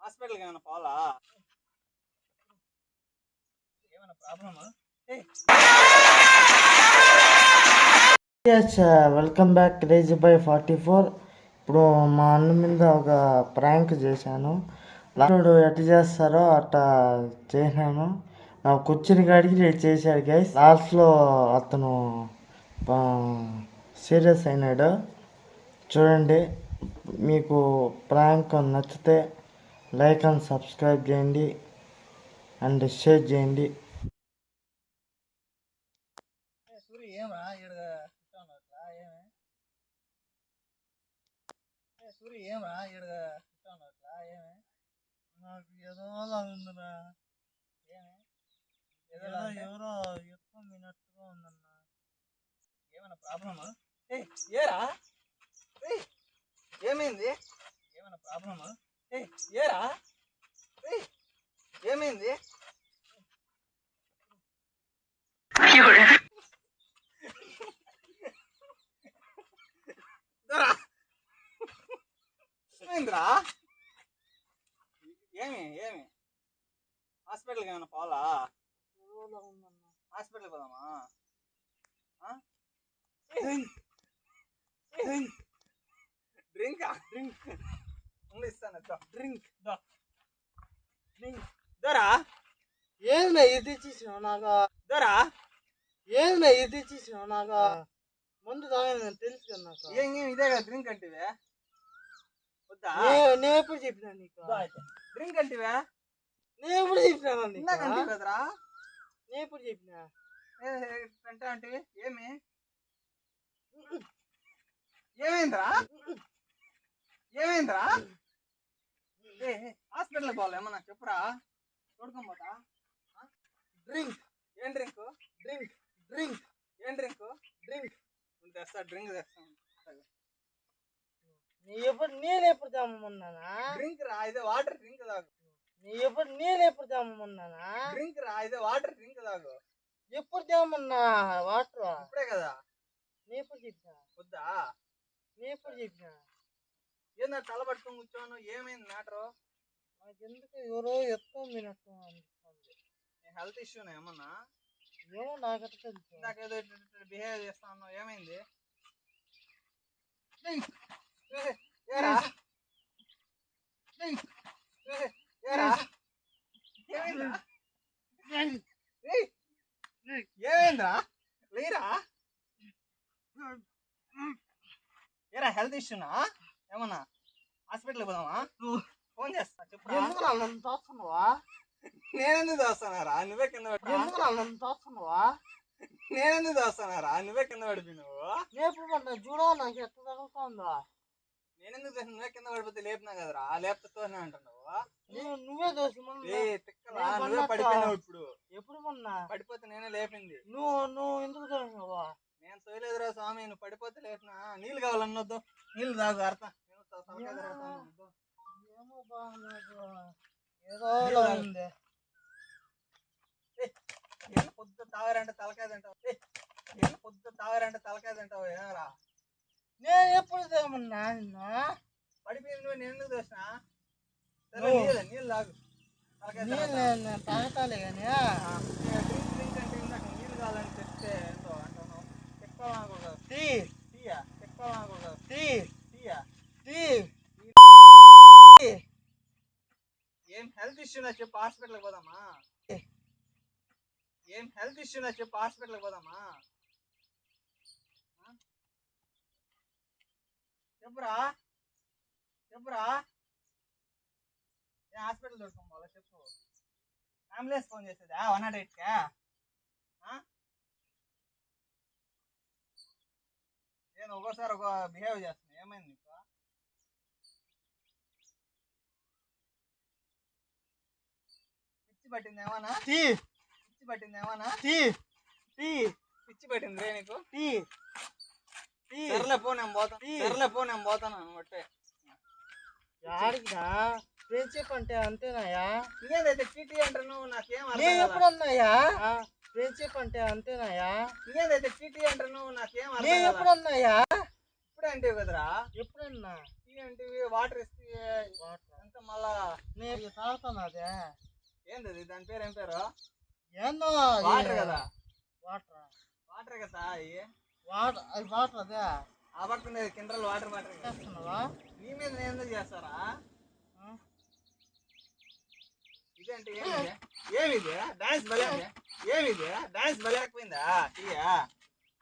హాస్పిటల్కి ఏమైనా పోవాలా? ఏమైనా ప్రాబ్లమా? Welcome back crazy by 44. ఇప్పుడు మా అన్న మీద ఒక ప్రాంక్ చేశాను. లాడు ఎట్లా చేస్తారో అట్లా చేశాను. నా కూర్చుని కాడికి చేశాడు గైస్. లాస్ట్లో అతను సీరియస్ అయినాడు. చూడండి, మీకు ప్రాంక్ నచ్చితే లైక్ అండ్ సబ్స్క్రైబ్ చేయండి అండ్ షేర్ చేయండి. సూరి ఏమరా ఇట్లా ఏమే? సూరి ఏమరా ఇట్లా ఏమే? నాకు ఏదో ఉందన్నా. ఏమే? ఎవరో ఎక్కువ మినట్టుగా ఉందన్నా. ఏమైనా ప్రాబ్లమా? ఏరా ఏమైంది? ఏమైనా ప్రాబ్లమా? ఏరా ఏమైంది? ఏమైందిరా? ఏమి హాస్పిటల్కి ఏమైనా పోవాలా? హాస్పిటల్కి పోదామా? డ్రింకా? ఇస్తాను డ్రింక్ దొరా. ఏందా ఇది ఇచ్చేసినావు నాకు? దొరా ఏందా ఇది ఇచ్చేసినావు నాకు? ముందు తాగా తెలుసు కదా నాకు. ఏం ఇదే కదా డ్రింక్ అంటివే? వద్దా? నేను ఎప్పుడు చెప్పినా నీకు? డ్రింక్ అంటివే? నేను ఎప్పుడు చెప్పినా ఇందాక అంటివి కదరా? నేను ఎప్పుడు చెప్పినా అంటే ఏమైందిరా? హాస్పిటల్కి పోవాలి ఏమన్నా చెప్పురా, చూడుకోపోతా. డ్రింక్. ఏం డ్రింక్? డ్రింక్ డ్రింక్ ఏం డ్రింక్? డ్రింక్ తెస్తా, డ్రింక్ తెస్తాను. నేను ఎప్పుడు తెమ్మన్నానా? డ్రింక్ రా, ఇదే వాటర్ డ్రింక్ తాగు. నేను ఎప్పుడు తెమ్మన్నానా? డ్రింక్ రా, ఇదే వాటర్ డ్రింక్ తాగు. ఎప్పుడు తెమ్మన్నా వాటర్? ఇప్పుడే కదా. నేను ఎప్పుడు చెప్పినా? వద్దా? నేను ఎప్పుడు చెప్పినా? ఏందా తల పట్టుకొని కూర్చోను? ఏమైంది మ్యాటరు? నాకు ఎందుకు ఎవరో ఎక్కువ మినట్టు అనిపిస్తుంది. హెల్త్ ఇష్యూనా ఏమన్నా? ఏమో నాకు అట్లా తెలుసు. ఇందాకేదో బిహేవ్ చేస్తా ఉన్నావు, ఏమైంది? ఏరా ఏమైందా? లేరా? ఏరా హెల్త్ ఇష్యూనా ఏమన్నా? హాస్పిటల్కి పోదామా? ఫోన్ చేస్తా, చెప్పు. ఎందుకు నన్ను తోస్తున్నావా? నేనెందుకు దోస్తానారా? నువ్వే కింద పడి. ఎందుకు నన్ను తోస్తున్నావా? నేనెందుకు దోస్తానారా? నువ్వే కింద పడిపోయి. నువ్వు నేను ఎప్పుడు పడ్డా చూడ, నాకు ఎట్లా తగులుతుందా? నేనెందుకు నువ్వే కింద పడిపోతే లేపినా కదరా? లేపుతోనే అంటున్నావు. నువ్వే దోసి తిక్కలా, నువ్వే పడిపోయినావు. ఇప్పుడు ఎప్పుడు మొన్న పడిపోతే నేనే లేపింది. నువ్వు ఎందుకు తోసినావా? నేను తోయలేదురా స్వామి, నువ్వు పడిపోతే లేపినా. నీళ్ళు కావాలన్నొద్దు, నీళ్ళు తాగు అర్థం. ఏమో బా, నాకు ఏదో ఉంది. పొద్దు తాగారంటే తలకాయ తింటావు. ఏమరా? నేను ఎప్పుడు తేమన్నా నిన్ను? పడిపోయింది నువ్వు, నేను ఎందుకు దోసినా? నీళ్ళు తాగు. తాగతాలే కానీ డ్రింక్ అంటే ఇందాక నీళ్ళు కావాలని చెప్తే ఎంతో అంటున్నావు. ఎక్కువ టీ టీయా? ఎక్కువ టీ టీయా? టీ ఏం హెల్త్ ఇష్యూనా చెప్పు, హాస్పిటల్కి పోదామా? చెప్పురా ఏం హాస్పిటల్ దొరుకుతాం చెప్పు. అంబులెన్స్ ఫోన్ చేసేదా 108కా? నేను ఒక్కోసారి ఒక బిహేవ్ చేస్తున్నా, ఏమైంది నీకు? పిచ్చి పట్టింది ఏమన్నా? పిచ్చి పట్టింది రే నీకు? సర్లే పో, నేను పోతాను అనబట్టే. ఫ్రెండ్షిప్ అంటే అంతేనాయా? ఇదేదైతే టీటీ అంటే నువ్వు నాకేం నేను ఎప్పుడన్నాయా? ఫ్రెండ్షిప్ అంటే అంతేనాయా? ఇదేదైతే టీటీ అంటే నువ్వు నాకేం నేను ఎప్పుడన్నాయా? ఇప్పుడే అంటే కదరా? ఎప్పుడన్నా టీ అంటే వాటర్ ఇస్తే ఎంత మళ్ళా నేను తాగుతాను అదే ఏంది దాని పేరు ఏం పేరు? ఏందో వాటర్ కదా. వాటర్ వాటర్ కదా అవి. వాటర్ అది వాటర్ అదే ఆ పక్కన కిండ్రల్ వాటర్ వాటర్ చేస్తున్నావా నీ మీద నేను ఎందుకు చేస్తారా? ఇదేంటి ఏమిది? ఏమిది డాన్స్ భలే? ఏమిది డాన్స్ భలేకపోయిందా?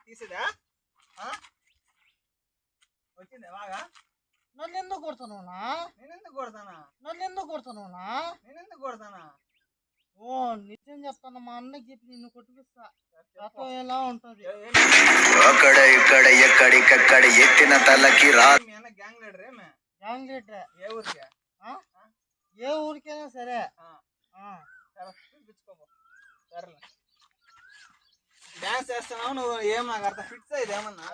తీసేదా? వచ్చిందా బాగా? నన్ను ఎందుకు కొడుతున్నావునా? నేనెందుకు కొడతానా? నన్ను ఎందుకు కొడుతున్నావునా? నేనెందుకు కొడతానా? ఓ నిజం చెప్తాను, మా అన్నకి చెప్పి నిన్ను కొట్టిపిస్తా. రథం ఎలా ఉంటది? అక్కడ ఇక్కడ ఎక్కడికక్కడ ఎత్తిన తలకి రా. మీ అన్న గ్యాంగ్ లీడర్ ఏమే? Gang leader. ఏ ఊరికి? ఏ ఊరికైనా సరే. చూపించుకోబో. సరేలే. డాన్స్ చేస్తున్నావు నువ్వు, ఏం నాకు అర్థం ఫిక్స్ అయ్యేది ఏమన్నా?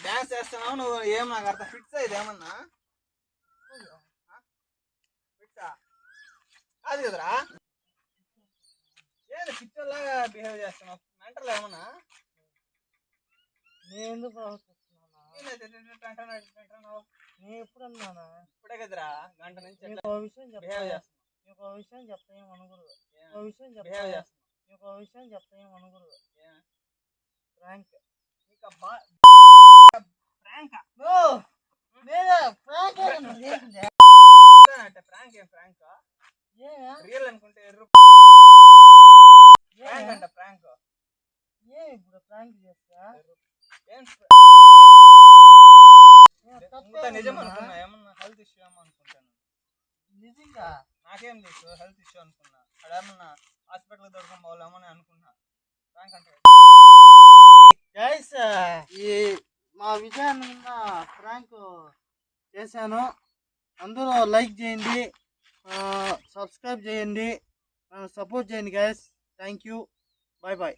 డాన్స్ చేస్తున్నావు నువ్వు, ఏం నాకు అర్థం ఫిక్స్ అయ్యేది ఏమన్నా? ఫిక్సా కాదు కదరా? ఏంది పిచ్చోళ్ళలాగా బిహేవ్ చేస్తున్నావు? మెంటల్ ఏమన్నా? నేను ఎందుకు ప్రవర్తిస్తున్నానా? నేను ఎప్పుడు అన్నానా? ఇప్పుడే కదరా గంట నుంచి నీకు ఓ విషయం బిహేవ్ చేస్తున్నా. నీకు ఓ విషయం చెప్తా ఏమనకూడదు. ఓ విషయం బిహేవ్ చెప్తా. చేస్తున్నా. నీకు ఓ విషయం చెప్తా ఏమనకూడదు. ప్రాంక్. నీకు ప్రాంక్ ప్రాంక్ ఏం ప్రాంక్ రియల్ అనుకుంటే ప్రాంక్ అంట ప్రాంక్. ఇప్పుడు ప్రాంక్ చేస్తా నిజం అనుకున్నా, ఏమన్నా హెల్త్ ఇష్యూ ఏమో అనుకుంటాను. నిజంగా నాకేం తెలుసు హెల్త్ ఇష్యూ అనుకున్నా. అదేమన్నా హాస్పిటల్ దొరకడం పోలేమని అనుకున్నా. ప్రాంక్ అంటే గైస్ ఈ మా విజయాన్ని ప్రాంక్ చేశాను. అందరూ లైక్ చేయండి, సబ్స్క్రైబ్ చేయండి, సపోర్ట్ చేయండి guys. Thank you. Bye bye.